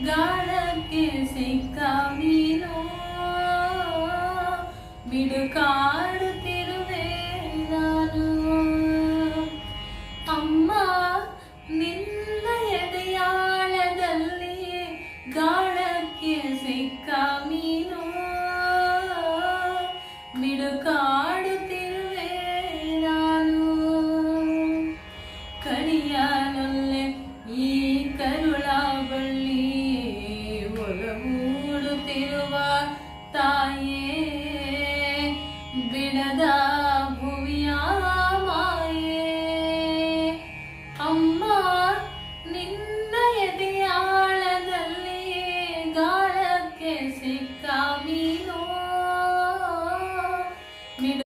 ಗಾಳಕ್ಕೆ ಸಿಕ್ಕ ಮೀನು ಬಿಡುಕಾಡುತ್ತಿರುವೆ ನಾನು. ಅಮ್ಮ ನಿನ್ನ ಎದೆಯಾಳದಲ್ಲಿ ಗಾಳಕ್ಕೆ ಸಿಕ್ಕ ಮೀನು ಬಿಡುಕಾಡುತ್ತಿರುವೆ ನಾನು. ಕರಿಯಲೊಲ್ಲೆ ಈ ಕರುಳ ಬಳ್ಳಿ ಒಲಗೂಡುತ್ತಿರುವ ತಾಯೇ ಬಿಡದ